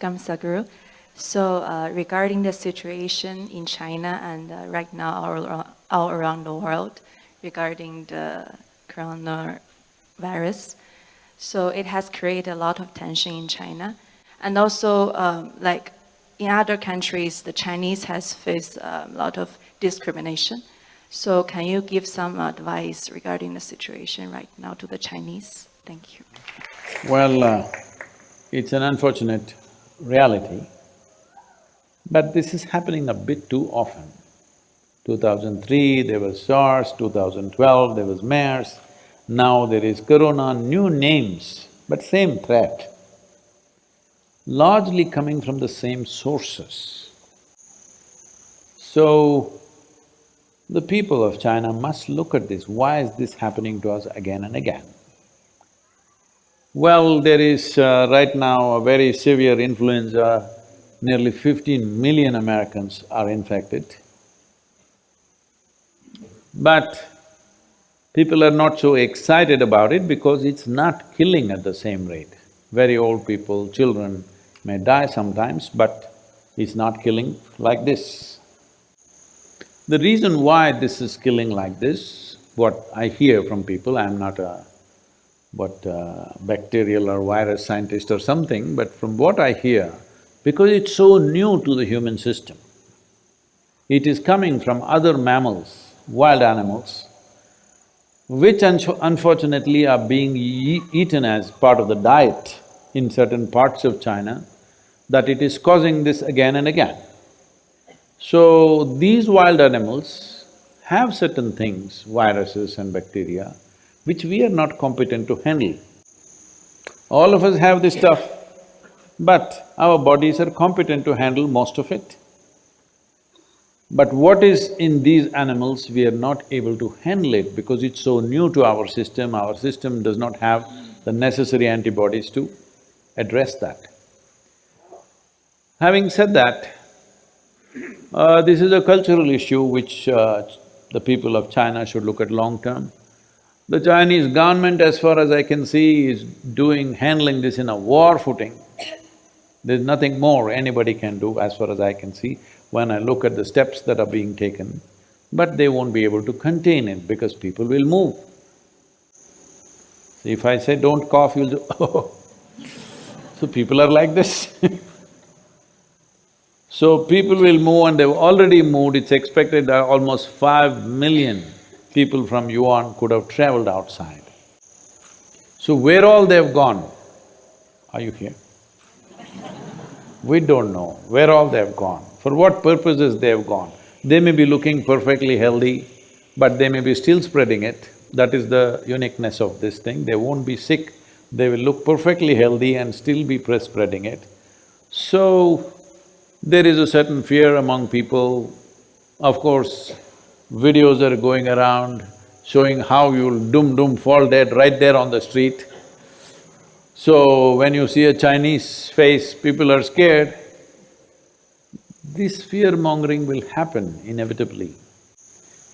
welcome Sadhguru. So regarding the situation in China and right now all around the world regarding the coronavirus, so it has created a lot of tension in China. And also like in other countries, the Chinese has faced a lot of discrimination. So can you give some advice regarding the situation right now to the Chinese? Thank you. Well, it's an unfortunate reality, but this is happening a bit too often. 2003 there was SARS, 2012 there was MERS, now there is corona, new names, but same threat, largely coming from the same sources. So, the people of China must look at this, why is this happening to us again and again? Well, there is right now a very severe influenza, nearly 15 million Americans are infected. But people are not so excited about it because it's not killing at the same rate. Very old people, children may die sometimes, but it's not killing like this. The reason why this is killing like this, what I hear from people, I'm not a bacterial or virus scientist or something, but from what I hear, because it's so new to the human system, it is coming from other mammals, wild animals, which unfortunately are being eaten as part of the diet in certain parts of China, that it is causing this again and again. So, these wild animals have certain things, viruses and bacteria, which we are not competent to handle. All of us have this stuff, but our bodies are competent to handle most of it. But what is in these animals, we are not able to handle it because it's so new to our system does not have the necessary antibodies to address that. Having said that, this is a cultural issue which the people of China should look at long term. The Chinese government, as far as I can see, is handling this in a war footing. There's nothing more anybody can do as far as I can see when I look at the steps that are being taken, but they won't be able to contain it because people will move. So if I say, don't cough, you'll do, oh. So people are like this So people will move and they've already moved, it's expected that almost 5 million people from Yuan could have traveled outside. So where all they've gone? Are you here? We don't know where all they've gone, for what purposes they've gone. They may be looking perfectly healthy, but they may be still spreading it. That is the uniqueness of this thing. They won't be sick, they will look perfectly healthy and still be spreading it. So, there is a certain fear among people. Of course, videos are going around showing how you'll fall dead right there on the street. So, when you see a Chinese face, people are scared. This fear-mongering will happen inevitably.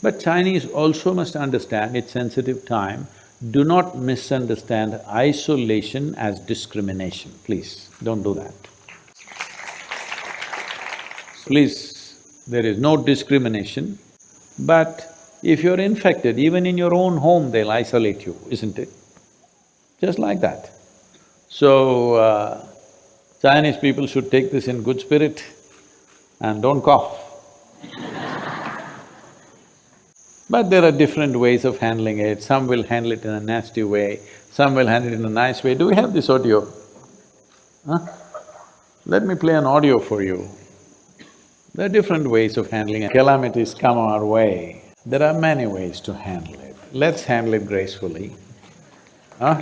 But Chinese also must understand it's sensitive time. Do not misunderstand isolation as discrimination, please, don't do that. Please, there is no discrimination, but if you're infected, even in your own home, they'll isolate you, isn't it? Just like that. So, Chinese people should take this in good spirit and don't cough. But there are different ways of handling it. Some will handle it in a nasty way, some will handle it in a nice way. Do we have this audio? Huh? Let me play an audio for you. There are different ways of handling it. Calamities come our way. There are many ways to handle it. Let's handle it gracefully, huh?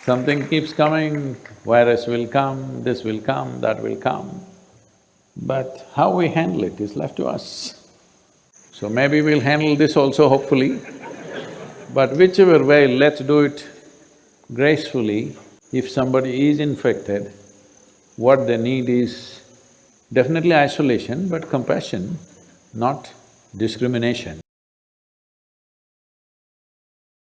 Something keeps coming, virus will come, this will come, that will come. But how we handle it is left to us. So maybe we'll handle this also, hopefully. But whichever way, let's do it gracefully. If somebody is infected, what they need is definitely isolation, but compassion, not discrimination.